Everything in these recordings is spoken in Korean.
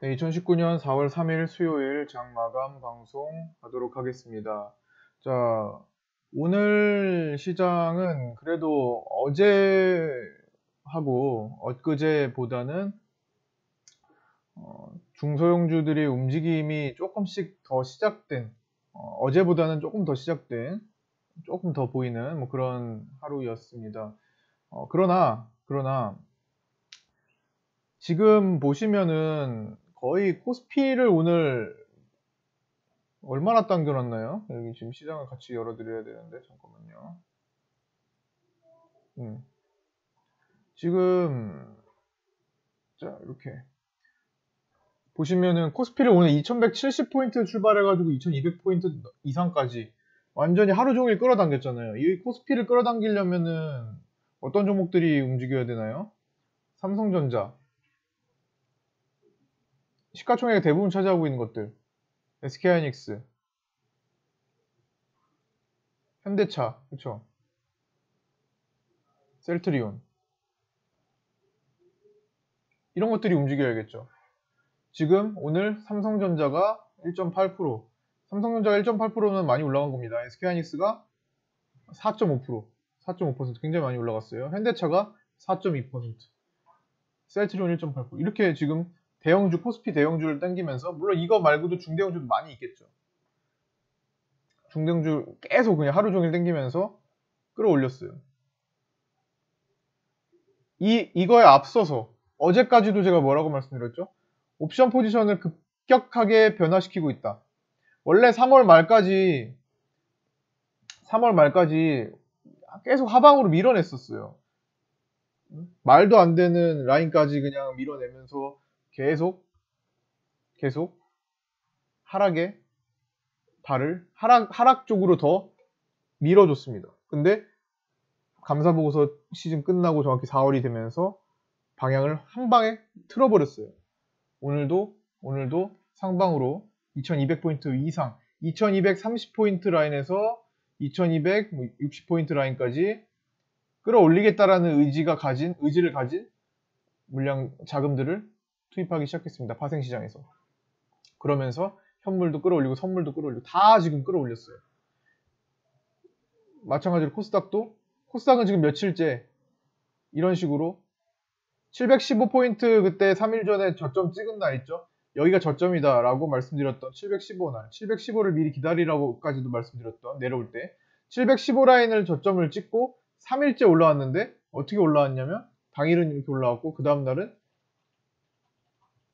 네, 2019년 4월 3일 수요일 장마감 방송 하도록 하겠습니다. 자, 오늘 시장은 그래도 어제하고 엊그제보다는 중소형주들의 움직임이 조금씩 더 시작된, 어제보다는 조금 더 시작된, 조금 더 보이는 뭐 그런 하루였습니다. 그러나 지금 보시면은 거의 코스피를 오늘 얼마나 당겨놨나요? 여기 지금 시장을 같이 열어드려야 되는데 잠깐만요. 지금 자 이렇게 보시면은 코스피를 오늘 2170포인트 출발해가지고 2200포인트 이상까지 완전히 하루 종일 끌어당겼잖아요. 이 코스피를 끌어당기려면은 어떤 종목들이 움직여야 되나요? 삼성전자, 시가총액 대부분 차지하고 있는 것들, SK하이닉스, 현대차, 그쵸? 셀트리온 이런 것들이 움직여야겠죠. 지금 오늘 삼성전자가 1.8%, 삼성전자가 1.8%는 많이 올라간 겁니다. SK하이닉스가 4.5%, 4.5% 굉장히 많이 올라갔어요. 현대차가 4.2%, 셀트리온 1.8%. 이렇게 지금 대형주, 코스피 대형주를 당기면서 물론 이거 말고도 중대형주도 많이 있겠죠. 중대형주 계속 그냥 하루 종일 당기면서 끌어올렸어요. 이거에 앞서서 어제까지도 제가 뭐라고 말씀드렸죠? 옵션 포지션을 급격하게 변화시키고 있다. 원래 3월 말까지 계속 하방으로 밀어냈었어요. 말도 안 되는 라인까지 그냥 밀어내면서 계속 하락에 발을 하락 쪽으로 더 밀어줬습니다. 근데 감사보고서 시즌 끝나고 정확히 4월이 되면서 방향을 한 방에 틀어버렸어요. 오늘도 상방으로 2200포인트 이상, 2230포인트 라인에서 2260포인트 라인까지 끌어올리겠다라는 의지를 가진 물량 자금들을 투입하기 시작했습니다. 파생시장에서. 그러면서 현물도 끌어올리고 선물도 끌어올리고 다 지금 끌어올렸어요. 마찬가지로 코스닥은 지금 며칠째 이런 식으로 715포인트 그때 3일 전에 저점 찍은 날 있죠? 여기가 저점이다 라고 말씀드렸던 715날, 715를 미리 기다리라고까지도 말씀드렸던 내려올 때 715 라인을 저점을 찍고 3일째 올라왔는데 어떻게 올라왔냐면 당일은 이렇게 올라왔고 그 다음날은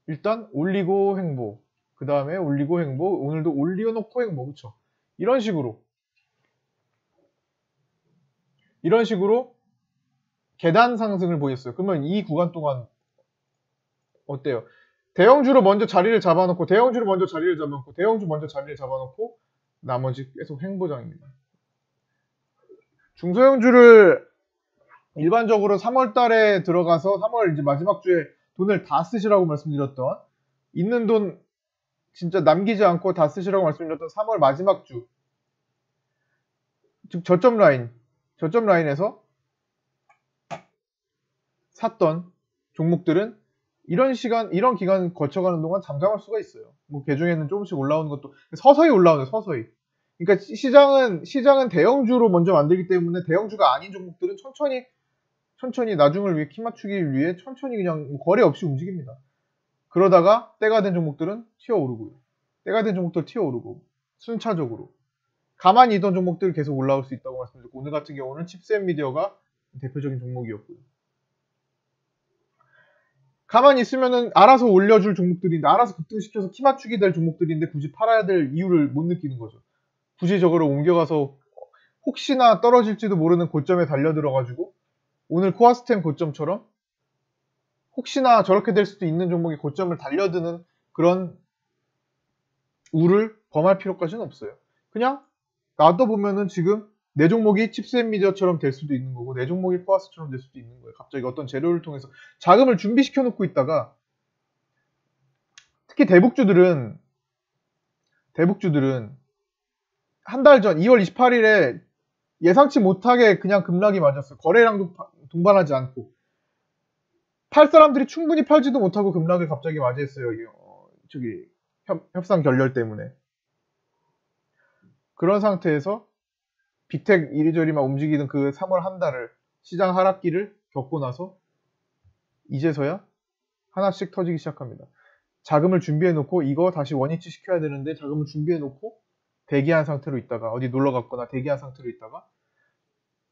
일단 올리고 횡보, 그 다음에 올리고 횡보, 오늘도 올려놓고 횡보, 그쵸? 이런 식으로 계단 상승을 보였어요. 그러면 이 구간 동안 어때요? 대형주로 먼저 자리를 잡아놓고 대형주 먼저 자리를 잡아놓고 나머지 계속 횡보장입니다. 중소형주를 일반적으로 3월 달에 들어가서 3월 이제 마지막 주에 돈을 다 쓰시라고 말씀드렸던 있는 돈 진짜 남기지 않고 다 쓰시라고 말씀드렸던 3월 마지막 주 즉 저점 라인에서 샀던 종목들은 이런 기간 거쳐가는 동안 잠잠할 수가 있어요. 뭐, 개중에는 조금씩 올라오는 것도, 서서히 올라오는, 서서히. 그러니까 시장은 대형주로 먼저 만들기 때문에 대형주가 아닌 종목들은 천천히 나중을 위해 키 맞추기 위해 천천히 그냥 거래 없이 움직입니다. 그러다가 때가 된 종목들은 튀어오르고요. 때가 된 종목들 튀어오르고, 순차적으로. 가만히 있던 종목들 계속 올라올 수 있다고 말씀드렸고, 오늘 같은 경우는 칩셋 미디어가 대표적인 종목이었고요. 가만히 있으면은 알아서 올려줄 종목들인데, 알아서 급등시켜서 키 맞추기 될 종목들인데, 굳이 팔아야 될 이유를 못 느끼는 거죠. 굳이 저거를 옮겨가서 혹시나 떨어질지도 모르는 고점에 달려들어가지고, 오늘 코아스템 고점처럼 혹시나 저렇게 될 수도 있는 종목의 고점을 달려드는 그런 우를 범할 필요까지는 없어요. 그냥 놔둬보면은 지금 내 종목이 칩셋 미디어처럼 될 수도 있는 거고 내 종목이 코아스처럼 될 수도 있는 거예요. 갑자기 어떤 재료를 통해서 자금을 준비시켜 놓고 있다가 특히 대북주들은 한 달 전 2월 28일에 예상치 못하게 그냥 급락이 맞았어요. 거래량도 동반하지 않고 팔 사람들이 충분히 팔지도 못하고 급락을 갑자기 맞이했어요. 협상 결렬 때문에. 그런 상태에서 빅텍 이리저리 막 움직이던 그 3월 한 달을 시장 하락기를 겪고 나서 이제서야 하나씩 터지기 시작합니다. 자금을 준비해 놓고 이거 다시 원위치 시켜야 되는데 자금을 준비해 놓고 대기한 상태로 있다가 어디 놀러 갔거나 대기한 상태로 있다가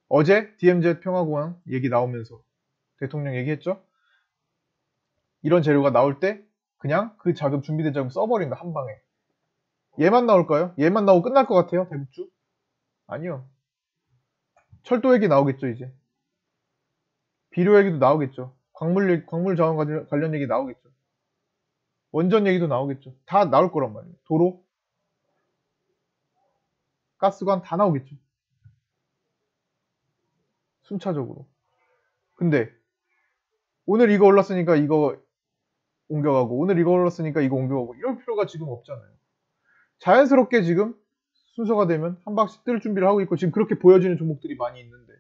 어제 DMZ 평화공항 얘기 나오면서 대통령 얘기했죠? 이런 재료가 나올 때 그냥 그 자금 준비된 자금 써버린다 한 방에. 얘만 나올까요? 얘만 나오고 끝날 것 같아요? 대북주? 아니요. 철도 얘기 나오겠죠 이제. 비료 얘기도 나오겠죠. 광물 자원 관련 얘기 나오겠죠. 원전 얘기도 나오겠죠. 다 나올 거란 말이에요. 도로, 가스관 다 나오겠죠. 순차적으로. 근데 오늘 이거 올랐으니까 이거 옮겨가고 오늘 이거 올랐으니까 이거 옮겨가고 이럴 필요가 지금 없잖아요. 자연스럽게 지금 순서가 되면 한 방씩 뜰 준비를 하고 있고 지금 그렇게 보여지는 종목들이 많이 있는데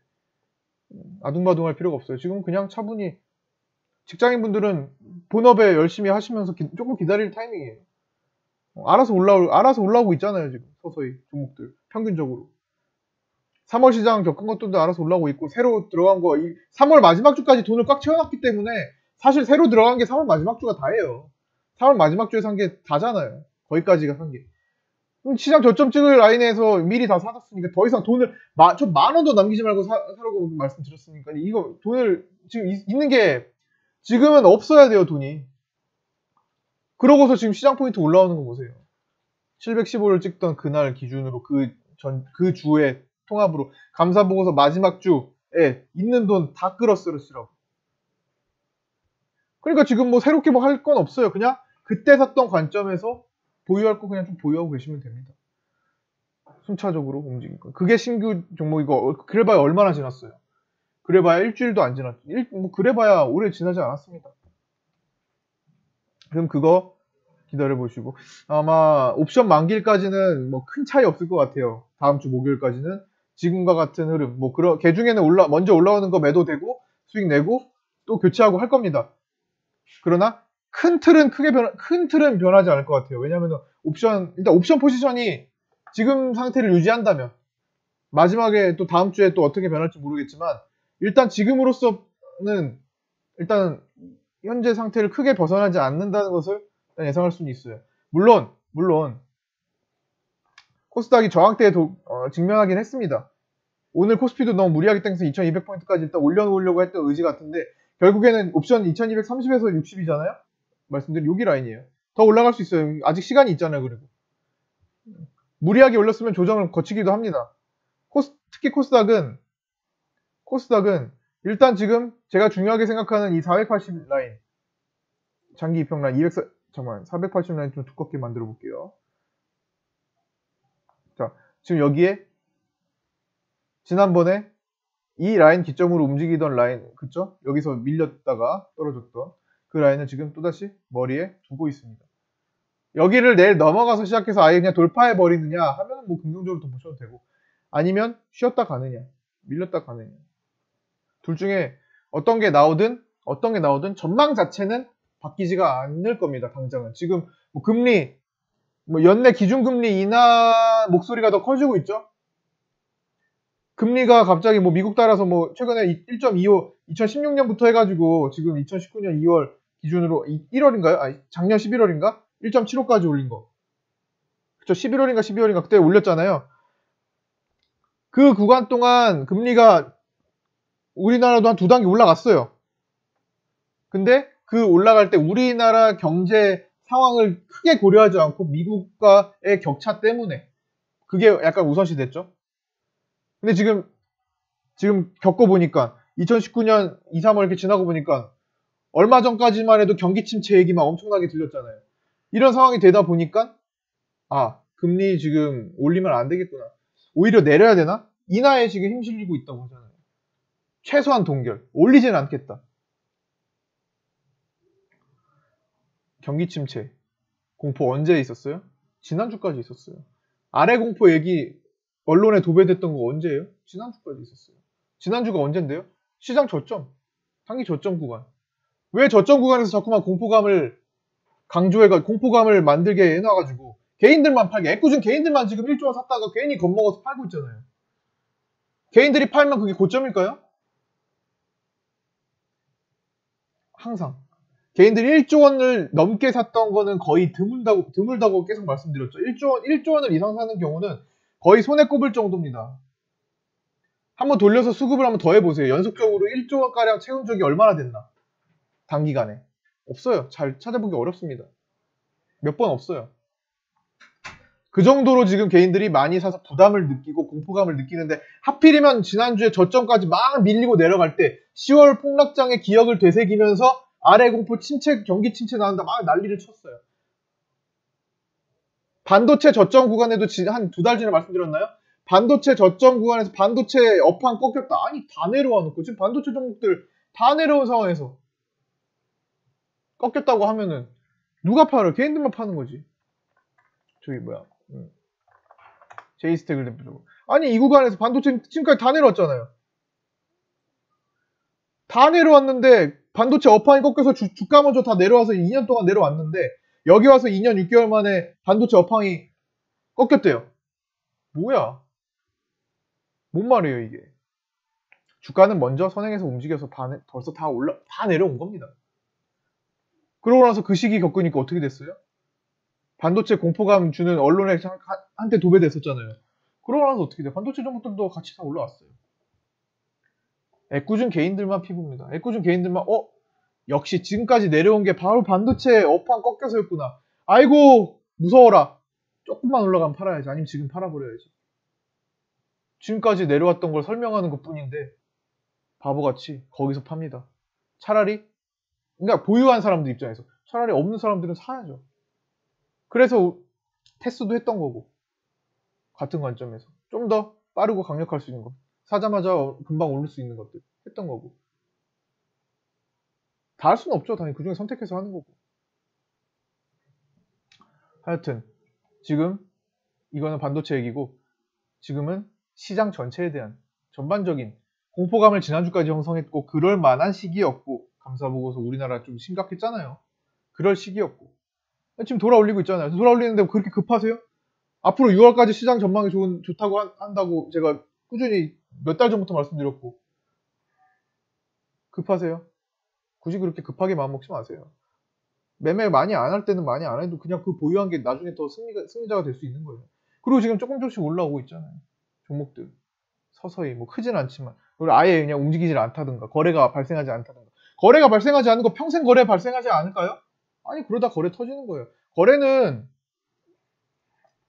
아둥바둥할 필요가 없어요. 지금 그냥 차분히 직장인분들은 본업에 열심히 하시면서 조금 기다릴 타이밍이에요. 알아서 올라오고 있잖아요. 지금 서서히 종목들 평균적으로 3월 시장 겪은 것들도 알아서 올라오고 있고 새로 들어간 거 3월 마지막 주까지 돈을 꽉 채워놨기 때문에 사실 새로 들어간 게 3월 마지막 주가 다예요. 3월 마지막 주에 산 게 다잖아요. 거기까지가 산 게. 시장 저점 찍을 라인에서 미리 다 사놨으니까 더 이상 돈을 좀 만 원도 남기지 말고 사라고 말씀드렸으니까 이거 돈을 지금 있는 게 지금은 없어야 돼요 돈이. 그러고서 지금 시장 포인트 올라오는 거 보세요. 715를 찍던 그날 기준으로 그 주에 통합으로 감사보고서 마지막 주에 있는 돈 다 끌어쓰시라고. 그러니까 지금 뭐 새롭게 뭐 할 건 없어요. 그냥 그때 샀던 관점에서 보유할 거 그냥 좀 보유하고 계시면 됩니다. 순차적으로 움직이고. 그게 신규 종목이고 그래봐야 얼마나 지났어요. 그래봐야 일주일도 안 지났죠. 그래봐야 오래 지나지 않았습니다. 그럼 그거 기다려보시고 아마 옵션 만기일까지는 뭐 큰 차이 없을 것 같아요. 다음 주 목요일까지는 지금과 같은 흐름 개 중에는 먼저 올라오는 거 매도되고 수익 내고 또 교체하고 할 겁니다. 그러나 큰 틀은 변하지 않을 것 같아요. 왜냐하면 일단 옵션 포지션이 지금 상태를 유지한다면 마지막에 또 다음 주에 또 어떻게 변할지 모르겠지만 일단 지금으로서는 일단 현재 상태를 크게 벗어나지 않는다는 것을 예상할 수는 있어요. 물론 코스닥이 저항대에 직면하긴 했습니다. 오늘 코스피도 너무 무리하게 땡겨서 2200포인트까지 일단 올려놓으려고 했던 의지 같은데 결국에는 옵션 2230에서 60이잖아요? 말씀드린 여기 라인이에요. 더 올라갈 수 있어요. 아직 시간이 있잖아요. 그리고 무리하게 올렸으면 조정을 거치기도 합니다. 특히 코스닥은 일단 지금 제가 중요하게 생각하는 이 480 라인 장기 입형 라인 480 라인 좀 두껍게 만들어 볼게요. 자, 지금 여기에 지난번에 이 라인 기점으로 움직이던 라인, 그쵸? 여기서 밀렸다가 떨어졌던 그 라인을 지금 또다시 머리에 두고 있습니다. 여기를 내일 넘어가서 시작해서 아예 그냥 돌파해 버리느냐 하면 뭐 긍정적으로 더 보셔도 되고 아니면 쉬었다 가느냐 밀렸다 가느냐 둘 중에 어떤 게 나오든 전망 자체는 바뀌지가 않을 겁니다. 당장은 지금 뭐 금리 연내 기준금리 인하 목소리가 더 커지고 있죠. 금리가 갑자기 미국 따라서 최근에 1.25 2016년부터 해가지고 지금 2019년 2월 기준으로 1월인가요? 작년 11월인가? 1.75까지 올린 거. 그쵸? 11월인가 12월인가 그때 올렸잖아요. 그 구간 동안 금리가 우리나라도 한 2단계 올라갔어요. 근데 그 올라갈 때 우리나라 경제 상황을 크게 고려하지 않고 미국과의 격차 때문에 그게 약간 우선시 됐죠. 근데 지금 겪어보니까 2019년 2, 3월 이렇게 지나고 보니까 얼마 전까지만 해도 경기 침체 얘기만 엄청나게 들렸잖아요. 이런 상황이 되다 보니까 금리 지금 올리면 안 되겠구나. 오히려 내려야 되나? 인하에 지금 힘실리고 있다고 하잖아요. 최소한 동결. 올리지는 않겠다. 경기 침체. 공포 언제 있었어요? 지난주까지 있었어요. 아래 공포 얘기 언론에 도배됐던 거 언제예요? 지난주까지 있었어요. 지난주가 언젠데요? 시장 저점. 단기 저점 구간. 왜 저점 구간에서 자꾸만 공포감을 강조해가 공포감을 만들게 해놔가지고 개인들만 팔게. 애꿎은 개인들만 지금 1조 원 샀다가 괜히 겁먹어서 팔고 있잖아요. 개인들이 팔면 그게 고점일까요? 항상 개인들이 1조 원을 넘게 샀던 거는 거의 드물다고 계속 말씀드렸죠. 1조 원을 이상 사는 경우는 거의 손에 꼽을 정도입니다. 한번 돌려서 수급을 한번 더 해보세요. 연속적으로 1조 원가량 채운 적이 얼마나 됐나? 단기간에. 없어요. 잘 찾아보기 어렵습니다. 몇 번 없어요. 그 정도로 지금 개인들이 많이 사서 부담을 느끼고 공포감을 느끼는데, 하필이면 지난주에 저점까지 막 밀리고 내려갈 때 10월 폭락장의 기억을 되새기면서 아래 공포 침체, 경기 침체 나온다 막 난리를 쳤어요. 반도체 저점 구간에도 한 2달 전에 말씀드렸나요? 반도체 저점 구간에서 반도체 업황 꺾였다. 아니, 다 내려와 놓고 지금 반도체 종목들 다 내려온 상황에서 꺾였다고 하면은 누가 팔아? 개인들만 파는 거지. 저기 뭐야, 제이스택을 대표적으로. 아니, 이 구간에서 반도체 지금까지 다 내려왔잖아요. 다 내려왔는데 반도체 업황이 꺾여서 주가 먼저 다 내려와서 2년 동안 내려왔는데, 여기 와서 2년 6개월 만에 반도체 업황이 꺾였대요. 뭐야? 뭔 말이에요 이게? 주가는 먼저 선행해서 움직여서 벌써 다 내려온 겁니다. 그러고 나서 그 시기 겪으니까 어떻게 됐어요? 반도체 공포감 주는 언론에 한때 도배됐었잖아요. 그러고 나서 어떻게 돼? 반도체 종목들도 같이 다 올라왔어요. 애꿎은 개인들만 피부입니다. 애꿎은 개인들만 역시 지금까지 내려온 게 바로 반도체 업황 꺾여서였구나. 아이고 무서워라. 조금만 올라가면 팔아야지. 아니면 지금 팔아버려야지. 지금까지 내려왔던 걸 설명하는 것 뿐인데 바보같이 거기서 팝니다. 차라리, 그러니까 보유한 사람들 입장에서 차라리 없는 사람들은 사야죠. 그래서 테스도 했던 거고, 같은 관점에서 좀 더 빠르고 강력할 수 있는 거, 사자마자 금방 오를 수 있는 것들 했던 거고. 다 할 수는 없죠. 당연히 그 중에 선택해서 하는 거고. 하여튼 지금 이거는 반도체 얘기고, 지금은 시장 전체에 대한 전반적인 공포감을 지난주까지 형성했고 그럴 만한 시기였고, 감사보고서 우리나라 좀 심각했잖아요. 그럴 시기였고 지금 돌아올리고 있잖아요. 돌아올리는데 그렇게 급하세요? 앞으로 6월까지 시장 전망이 좋다고 한다고 제가 꾸준히 몇 달 전부터 말씀드렸고, 급하세요? 굳이 그렇게 급하게 마음먹지 마세요. 매매 많이 안 할 때는 많이 안 해도 그냥 그 보유한 게 나중에 더 승리자가 될 수 있는 거예요. 그리고 지금 조금씩 올라오고 있잖아요. 종목들 서서히, 뭐 크진 않지만, 그리고 아예 그냥 움직이질 않다든가 거래가 발생하지 않다든가. 거래가 발생하지 않은 거 평생 거래 발생하지 않을까요? 아니, 그러다 거래 터지는 거예요. 거래는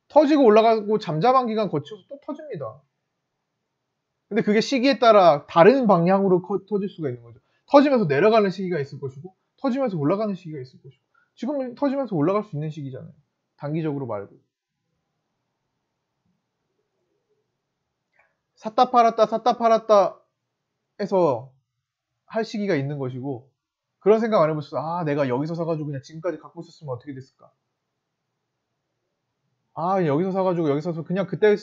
터지고 올라가고 잠잠한 기간 거쳐서 또 터집니다. 근데 그게 시기에 따라 다른 방향으로 터질 수가 있는 거죠. 터지면서 내려가는 시기가 있을 것이고 터지면서 올라가는 시기가 있을 것이고, 지금은 터지면서 올라갈 수 있는 시기잖아요. 단기적으로 말고. 샀다 팔았다 해서 할 시기가 있는 것이고, 그런 생각 안 해보셨어요? 아, 내가 여기서 사가지고 그냥 지금까지 갖고 있었으면 어떻게 됐을까? 아, 여기서 사가지고 여기서 사서 그냥 그때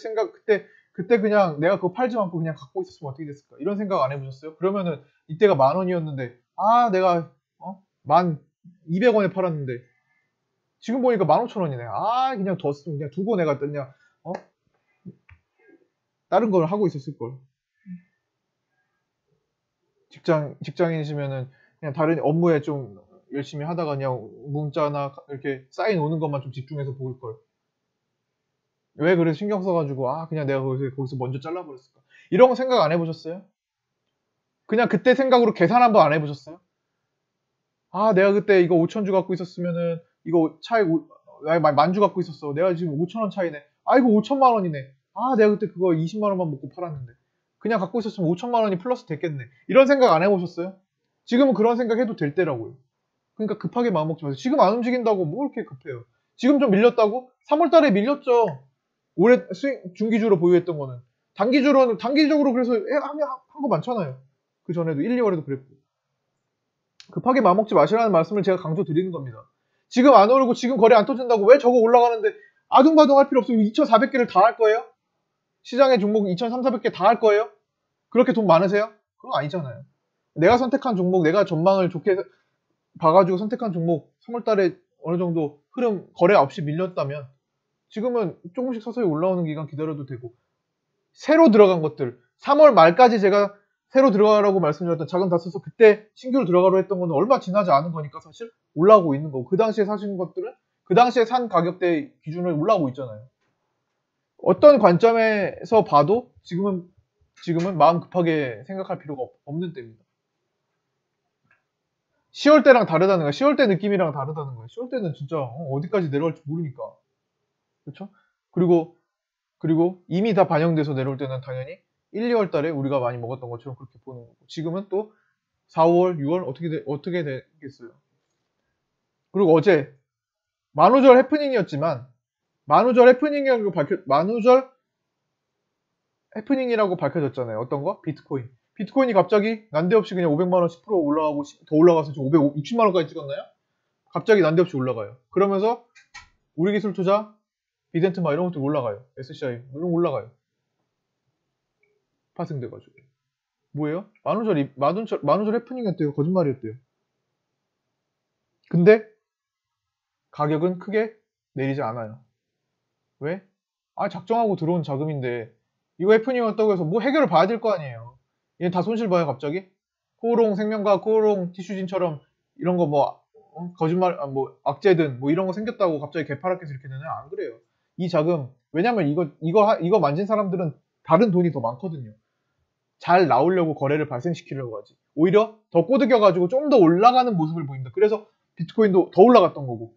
그냥 내가 그거 팔지 않고 그냥 갖고 있었으면 어떻게 됐을까? 이런 생각 안 해보셨어요? 그러면은 이때가 10,000원이었는데, 아, 내가 1,200원에 팔았는데 지금 보니까 15,000원이네. 아, 그냥 뒀으면 그냥 두고 내가 그냥 다른 걸 하고 있었을 걸. 직장인이시면은 그냥 다른 업무에 좀 열심히 하다가 그냥 문자나 이렇게 사인 오는 것만 좀 집중해서 볼 걸. 왜 그래 신경 써가지고 그냥 내가 거기서 먼저 잘라버렸을까? 이런 거 생각 안 해보셨어요? 그냥 그때 생각으로 계산 한번 안 해보셨어요? 아, 내가 그때 이거 5,000주 갖고 있었으면은 이거 차에 만주 갖고 있었어. 내가 지금 5,000원 차이네. 아이고 5천만 원이네. 아, 내가 그때 그거 20만 원만 먹고 팔았는데 그냥 갖고 있었으면 5천만 원이 플러스 됐겠네. 이런 생각 안 해보셨어요? 지금은 그런 생각 해도 될 때라고요. 그러니까 급하게 마음먹지 마세요. 지금 안 움직인다고 뭐 이렇게 급해요. 지금 좀 밀렸다고? 3월 달에 밀렸죠. 올해 중기주로 보유했던 거는. 단기적으로 그래서 한 거 많잖아요. 그 전에도 1, 2월에도 그랬고. 급하게 마음먹지 마시라는 말씀을 제가 강조 드리는 겁니다. 지금 안 오르고 지금 거래 안 터진다고 왜 저거 올라가는데 아둥바둥 할 필요 없어요. 2,400개를 다 할 거예요? 시장의 종목 2,300, 400개 다 할 거예요? 그렇게 돈 많으세요? 그건 아니잖아요. 내가 선택한 종목, 내가 전망을 좋게 봐가지고 선택한 종목 3월달에 어느 정도 흐름 거래 없이 밀렸다면 지금은 조금씩 서서히 올라오는 기간 기다려도 되고 새로 들어간 것들 3월 말까지 제가 새로 들어가라고 말씀드렸던 자금 다 써서 그때 신규로 들어가려 했던 거는 얼마 지나지 않은 거니까 사실 올라오고 있는 거고 그 당시에 사신 것들은 그 당시에 산 가격대 기준으로 올라오고 있잖아요. 어떤 관점에서 봐도 지금은 마음 급하게 생각할 필요가 없는 때입니다. 10월 때랑 다르다는 거야. 10월 때 느낌이랑 다르다는 거야. 10월 때는 진짜 어디까지 내려갈지 모르니까. 그렇죠? 그리고 이미 다 반영돼서 내려올 때는 당연히 1, 2월 달에 우리가 많이 먹었던 것처럼 그렇게 보는 거고 지금은 또 4, 5월, 6월 어떻게 되겠어요? 그리고 어제 만우절 해프닝이었지만 만우절 해프닝이라고 밝혀졌잖아요. 어떤 거? 비트코인. 비트코인이 갑자기 난데없이 그냥 500만원 10% 올라가고 더 올라가서 지금 560만원까지 찍었나요? 갑자기 난데없이 올라가요. 그러면서 우리기술투자, 비덴트 막 이런 것도 올라가요. SCI 이런 거 올라가요. 파생돼가지고. 뭐예요? 만우절 해프닝이었대요. 거짓말이었대요. 근데 가격은 크게 내리지 않아요. 왜? 작정하고 들어온 자금인데 이거 해프닝이었다고 해서 뭐 해결을 봐야 될 거 아니에요. 얘는 다 손실 봐요 갑자기. 코오롱 생명과 코오롱 티슈진처럼 이런 거 뭐 거짓말 뭐 악재든 뭐 이런 거 생겼다고 갑자기 개파랗게 이렇게 되나요? 안 그래요. 이 자금 왜냐면 이거 만진 사람들은 다른 돈이 더 많거든요. 잘 나오려고 거래를 발생시키려고 하지. 오히려 더 꼬드겨가지고 좀 더 올라가는 모습을 보인다. 그래서 비트코인도 더 올라갔던 거고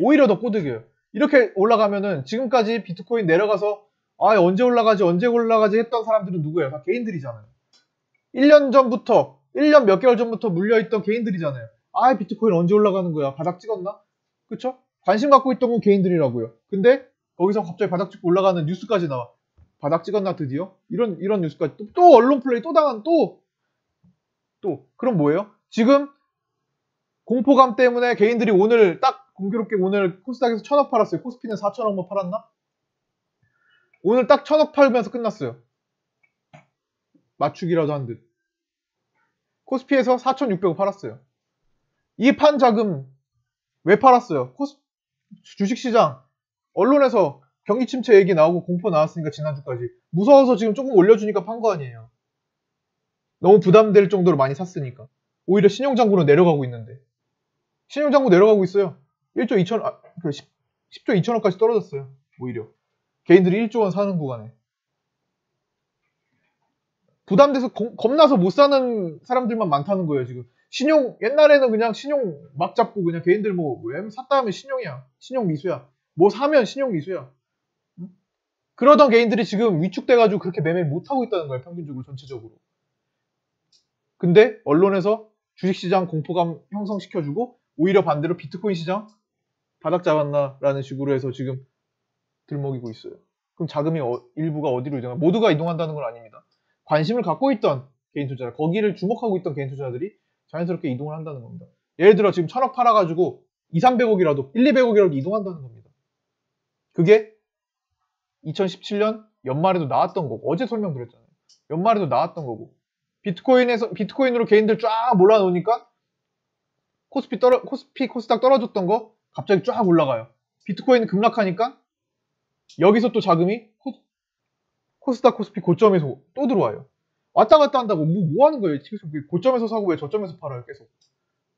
오히려 더 꼬드겨요. 이렇게 올라가면은 지금까지 비트코인 내려가서 언제 올라가지 했던 사람들은 누구예요? 다 개인들이잖아요. 1년 몇 개월 전부터 물려있던 개인들이잖아요. 비트코인 언제 올라가는 거야? 바닥 찍었나? 그쵸? 관심 갖고 있던 건 개인들이라고요. 근데 거기서 갑자기 바닥 찍고 올라가는 뉴스까지 나와. 바닥 찍었나 드디어? 이런 뉴스까지 또 언론 플레이 또 그럼 뭐예요? 지금 공포감 때문에 개인들이 오늘 딱 공교롭게 오늘 코스닥에서 1000억 팔았어요. 코스피는 4000억만 팔았나? 오늘 딱 1000억 팔면서 끝났어요. 맞추기라도 한 듯. 코스피에서 4600억 팔았어요. 이 판 자금 왜 팔았어요? 주식시장 언론에서 경기 침체 얘기 나오고 공포 나왔으니까 지난주까지 무서워서 지금 조금 올려주니까 판 거 아니에요. 너무 부담될 정도로 많이 샀으니까. 오히려 신용장구로 내려가고 있는데 신용장구 내려가고 있어요. 10조 2천원까지 떨어졌어요. 오히려 개인들이 1조 원 사는 구간에 부담돼서 겁나서 못 사는 사람들만 많다는 거예요. 지금 옛날에는 그냥 신용 막 잡고 그냥 개인들 뭐 샀다 하면 신용이야. 신용 미수야. 뭐 사면 신용 미수야. 그러던 개인들이 지금 위축돼가지고 그렇게 매매를 못하고 있다는 거예요. 평균적으로 전체적으로. 근데 언론에서 주식시장 공포감 형성시켜주고 오히려 반대로 비트코인 시장 바닥 잡았나 라는 식으로 해서 지금 들먹이고 있어요. 그럼 자금이 일부가 어디로 이동하나? 모두가 이동한다는 건 아닙니다. 관심을 갖고 있던 개인 투자자, 거기를 주목하고 있던 개인 투자자들이 자연스럽게 이동을 한다는 겁니다. 예를 들어 지금 1000억 팔아가지고 200~300억이라도 1~200억이라도 이동한다는 겁니다. 그게 2017년 연말에도 나왔던 거고 어제 설명드렸잖아요. 연말에도 나왔던 거고 비트코인으로 개인들 쫙 몰아놓으니까 코스닥 떨어졌던 거 갑자기 쫙 올라가요. 비트코인 급락하니까 여기서 또 자금이 코스닥 코스피 고점에서 또 들어와요. 왔다 갔다 한다고 뭐 하는 거예요? 계속 고점에서 사고 왜 저점에서 팔아요? 계속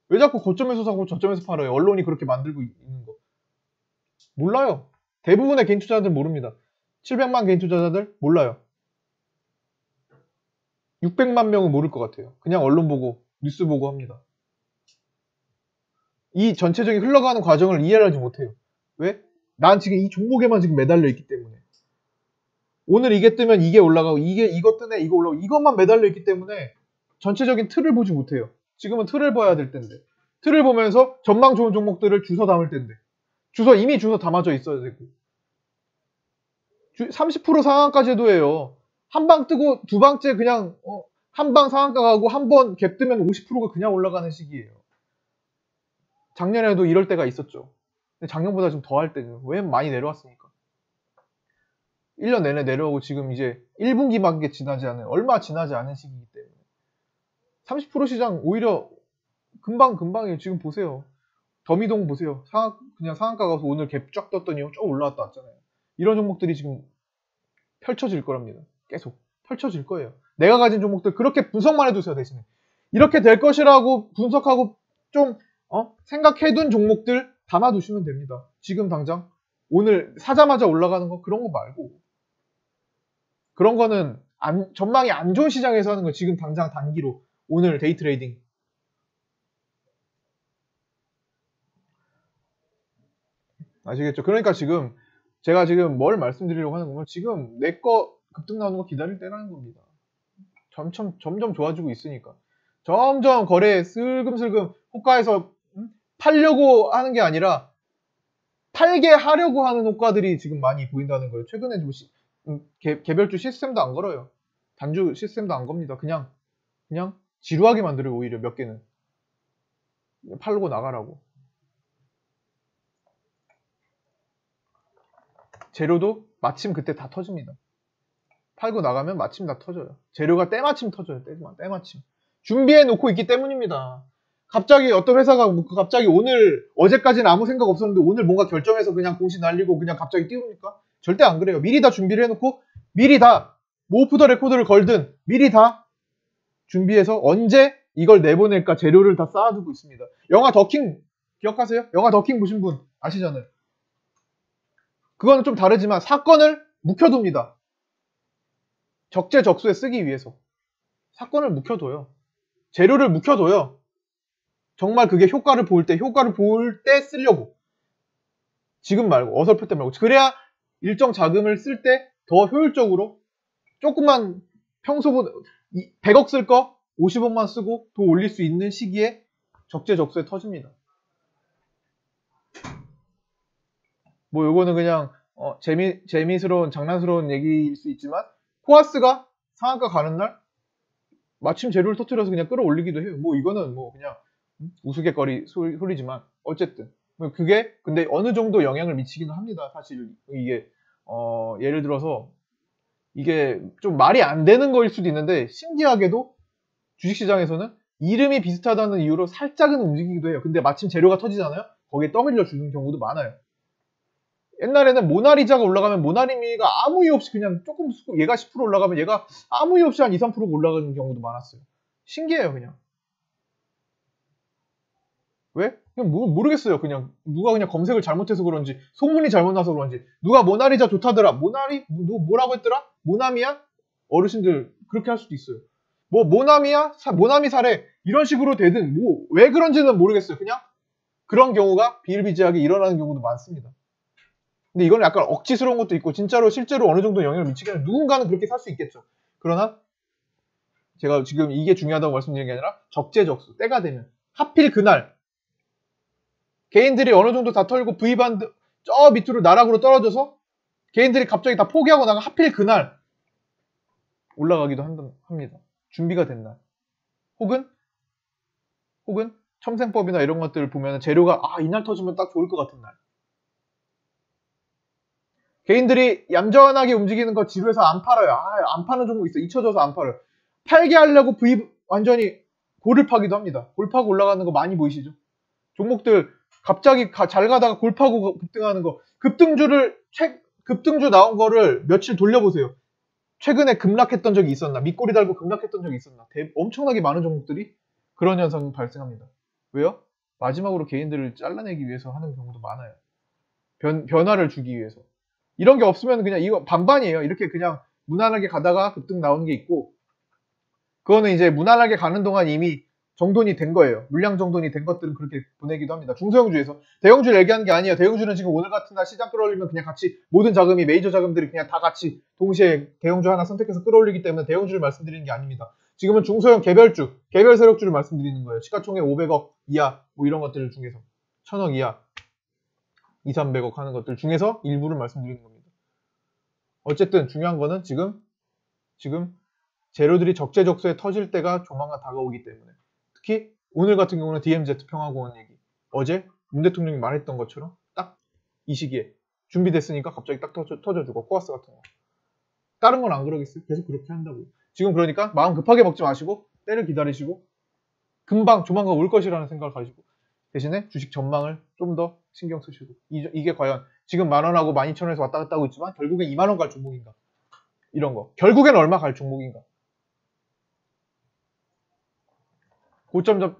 왜 자꾸 고점에서 사고 저점에서 팔아요? 언론이 그렇게 만들고 있는 거 몰라요. 대부분의 개인 투자자들 모릅니다. 700만 개인 투자자들 몰라요. 600만 명은 모를 것 같아요. 그냥 언론 보고 뉴스 보고 합니다. 이 전체적인 흘러가는 과정을 이해를 하지 못해요. 왜? 난 지금 이 종목에만 지금 매달려 있기 때문에. 오늘 이게 뜨면 이게 올라가고 이거 뜨네 이거 올라가고 이것만 매달려 있기 때문에 전체적인 틀을 보지 못해요. 지금은 틀을 봐야 될 텐데 틀을 보면서 전망 좋은 종목들을 주워 담을 텐데 이미 주워 담아져 있어야 되고 30% 상한가 제도예요. 한 방 뜨고 두 방째 그냥 한 방 상한가 가고 한 번 갭 뜨면 50%가 그냥 올라가는 시기예요. 작년에도 이럴 때가 있었죠. 근데 작년보다 좀 더 할 때는 왜 많이 내려왔으니까 1년 내내 내려오고 지금 이제 1분기밖에 얼마 지나지 않은 시기이기 때문에 30% 시장 오히려 금방이에요. 지금 보세요. 더미동 보세요. 그냥 상한가 가서 오늘 갭 쫙 떴더니 쭉 올라왔다 왔잖아요. 이런 종목들이 지금 펼쳐질 거랍니다. 계속 펼쳐질 거예요. 내가 가진 종목들 그렇게 분석만 해두세요. 대신에 이렇게 될 것이라고 분석하고 좀 생각해둔 종목들 담아두시면 됩니다. 지금 당장 오늘 사자마자 올라가는 거 그런 거 말고, 그런 거는 전망이 안 좋은 시장에서 하는 거. 지금 당장 단기로 오늘 데이 트레이딩. 아시겠죠? 그러니까 지금 제가 지금 뭘 말씀드리려고 하는 거면, 지금 내 거 급등 나오는 거 기다릴 때라는 겁니다. 점점 좋아지고 있으니까. 점점 거래 슬금슬금 호가에서 팔려고 하는 게 아니라 팔게 하려고 하는 호가들이 지금 많이 보인다는 거예요. 최근에 뭐 개별주 시스템도 안 걸어요. 단주 시스템도 안 겁니다. 그냥 지루하게 만들어요. 오히려 몇 개는 팔고 나가라고. 재료도 마침 그때 다 터집니다. 팔고 나가면 마침 다 터져요. 재료가 때마침 터져요. 때마침. 준비해 놓고 있기 때문입니다. 갑자기 어떤 회사가 갑자기 어제까지는 아무 생각 없었는데 오늘 뭔가 결정해서 그냥 공시 날리고 그냥 갑자기 띄웁니까? 절대 안 그래요. 미리 다 준비를 해놓고 미리 다 오프 더 레코드를 걸든 미리 다 준비해서 언제 이걸 내보낼까 재료를 다 쌓아두고 있습니다. 영화 더킹 기억하세요? 영화 더킹 보신 분 아시잖아요. 그거는 좀 다르지만 사건을 묵혀둡니다. 적재적소에 쓰기 위해서 사건을 묵혀둬요. 재료를 묵혀둬요. 정말 그게 효과를 볼 때 쓰려고. 지금 말고 어설플 때 말고. 그래야 일정 자금을 쓸 때 더 효율적으로 조금만 평소보다 100억 쓸 거 50억만 쓰고 더 올릴 수 있는 시기에 적재적소에 터집니다. 뭐 요거는 그냥 재미스러운 장난스러운 얘기일 수 있지만 코아스가 상한가 가는 날 마침 재료를 터뜨려서 그냥 끌어올리기도 해요. 뭐 이거는 뭐 그냥 우스갯거리 소리지만 어쨌든 그게 근데 어느 정도 영향을 미치기는 합니다. 사실 이게 예를 들어서 이게 좀 말이 안 되는 거일 수도 있는데 신기하게도 주식시장에서는 이름이 비슷하다는 이유로 살짝은 움직이기도 해요. 근데 마침 재료가 터지잖아요. 거기에 떠밀려 주는 경우도 많아요. 옛날에는 모나리자가 올라가면 모나리미가 아무 이유 없이 그냥 조금 얘가 10% 올라가면 얘가 아무 이유 없이 한 2, 3% 올라가는 경우도 많았어요. 신기해요. 그냥 왜? 그냥 모르겠어요. 그냥 누가 그냥 검색을 잘못해서 그런지 소문이 잘못 나서 그런지 누가 모나리자 좋다더라. 뭐라고 했더라? 모나미야? 어르신들 그렇게 할 수도 있어요. 뭐 모나미야? 모나미 사래 이런 식으로 되든 뭐 왜 그런지는 모르겠어요. 그냥 그런 경우가 비일비재하게 일어나는 경우도 많습니다. 근데 이건 약간 억지스러운 것도 있고 실제로 어느 정도 영향을 미치게 누군가는 그렇게 살 수 있겠죠. 그러나 제가 지금 이게 중요하다고 말씀드리는 게 아니라 적재적소 때가 되면 하필 그날 개인들이 어느 정도 다 털고 V반드 저 밑으로 나락으로 떨어져서 개인들이 갑자기 다 포기하고 나가 하필 그날 올라가기도 합니다. 준비가 된 날. 혹은 첨생법이나 이런 것들을 보면 재료가 이날 터지면 딱 좋을 것 같은 날. 개인들이 얌전하게 움직이는 거 지루해서 안 팔아요. 안 파는 종목 있어. 잊혀져서 안 팔아요. 팔게 하려고 완전히 골을 파기도 합니다. 골 파고 올라가는 거 많이 보이시죠? 종목들 갑자기 잘 가다가 골 파고 급등하는 거. 급등주 나온 거를 며칠 돌려보세요. 최근에 급락했던 적이 있었나? 밑꼬리 달고 급락했던 적이 있었나? 엄청나게 많은 종목들이 그런 현상이 발생합니다. 왜요? 마지막으로 개인들을 잘라내기 위해서 하는 경우도 많아요. 변화를 주기 위해서. 이런 게 없으면 그냥 이거 반반이에요. 이렇게 그냥 무난하게 가다가 급등 나오는 게 있고, 그거는 이제 무난하게 가는 동안 이미 정돈이 된 거예요. 물량 정돈이 된 것들은 그렇게 보내기도 합니다. 중소형주에서. 대형주를 얘기하는 게 아니에요. 대형주는 지금 오늘 같은 날 시장 끌어올리면 그냥 같이 모든 자금이 메이저 자금들이 그냥 다 같이 동시에 대형주 하나 선택해서 끌어올리기 때문에 대형주를 말씀드리는 게 아닙니다. 지금은 중소형 개별주, 개별 세력주를 말씀드리는 거예요. 시가총액 500억 이하 뭐 이런 것들 중에서 1000억 이하 2, 300억 하는 것들 중에서 일부를 말씀드리는 겁니다. 어쨌든 중요한 거는 지금 재료들이 적재적소에 터질 때가 조만간 다가오기 때문에, 특히 오늘 같은 경우는 DMZ 평화공원 얘기, 어제 문 대통령이 말했던 것처럼 딱 이 시기에 준비됐으니까 갑자기 딱 터져주고, 코아스 같은 거. 다른 건 안 그러겠어요? 계속 그렇게 한다고요. 지금 그러니까 마음 급하게 먹지 마시고 때를 기다리시고 금방 조만간 올 것이라는 생각을 가지고 대신에 주식 전망을 좀 더 신경 쓰시고 이게 과연 지금 10,000원하고 12,000원에서 왔다 갔다 하고 있지만 결국엔 20,000원 갈 종목인가 이런 거 결국엔 얼마 갈 종목인가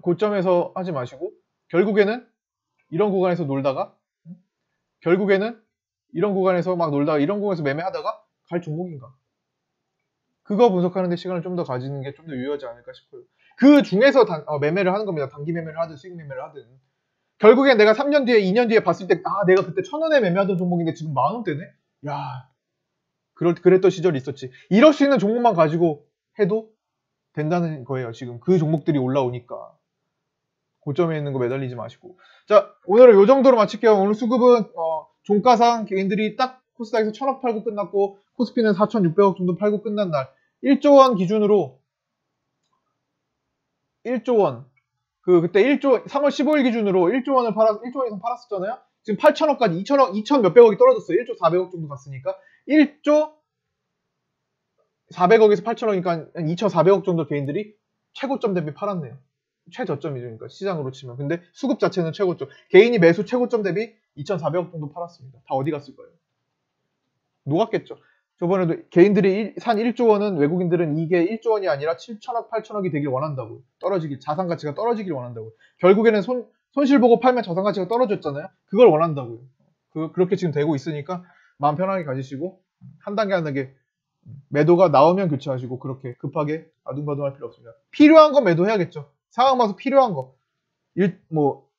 고점에서 하지 마시고 결국에는 이런 구간에서 놀다가 결국에는 이런 구간에서 막 놀다가 이런 구간에서 매매하다가 갈 종목인가 그거 분석하는 데 시간을 좀 더 가지는 게 좀 더 유효하지 않을까 싶어요. 그 중에서 매매를 하는 겁니다. 단기 매매를 하든 수익 매매를 하든 결국엔 내가 3년 뒤에 2년 뒤에 봤을 때 내가 그때 1,000원에 매매하던 종목인데 지금 10,000원대네? 야 그랬던 시절이 있었지. 이럴 수 있는 종목만 가지고 해도 된다는 거예요. 지금 그 종목들이 올라오니까 고점에 있는 거 매달리지 마시고 자 오늘은 이 정도로 마칠게요. 오늘 수급은 종가상 개인들이 딱 코스닥에서 1,000억 팔고 끝났고 코스피는 4,600억 정도 팔고 끝난 날 1조 원 기준으로 1조 원 그때 3월 15일 기준으로 1조 원 이상 팔았었잖아요. 지금 8,000억까지 2,000 몇백억이 떨어졌어요. 1조 400억 정도 갔으니까 1조 400억에서 8,000억이니까 2,400억 정도 개인들이 최고점 대비 팔았네요. 최저점이죠. 그러니까 시장으로 치면. 근데 수급 자체는 최고점. 개인이 매수 최고점 대비 2,400억 정도 팔았습니다. 다 어디 갔을 거예요? 녹았겠죠. 저번에도 개인들이 산 1조 원은 외국인들은 이게 1조 원이 아니라 7,000억, 8,000억이 되길 원한다고. 자산 가치가 떨어지길 원한다고. 결국에는 손실 보고 팔면 자산 가치가 떨어졌잖아요. 그걸 원한다고요. 그렇게 지금 되고 있으니까 마음 편하게 가지시고 한 단계 한 단계 매도가 나오면 교체하시고 그렇게 급하게 아둥바둥할 필요 없습니다. 필요한 거 매도해야겠죠. 상황 봐서 필요한 거.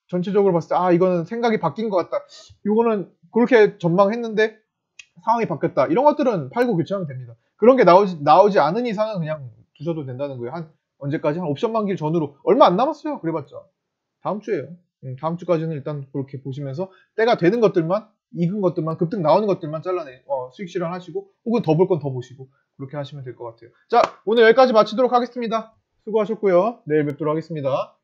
전체적으로 봤을 때 이거는 생각이 바뀐 것 같다. 이거는 그렇게 전망했는데 상황이 바뀌었다. 이런 것들은 팔고 교체하면 됩니다. 그런 게 나오지 않은 이상은 그냥 두셔도 된다는 거예요. 언제까지? 한 옵션 만기 전후로. 얼마 안 남았어요. 그래봤자. 다음 주에요. 다음 주까지는 일단 그렇게 보시면서 때가 되는 것들만, 익은 것들만, 급등 나오는 것들만 수익 실현하시고 혹은 더 볼 건 더 보시고 그렇게 하시면 될 것 같아요. 자, 오늘 여기까지 마치도록 하겠습니다. 수고하셨고요. 내일 뵙도록 하겠습니다.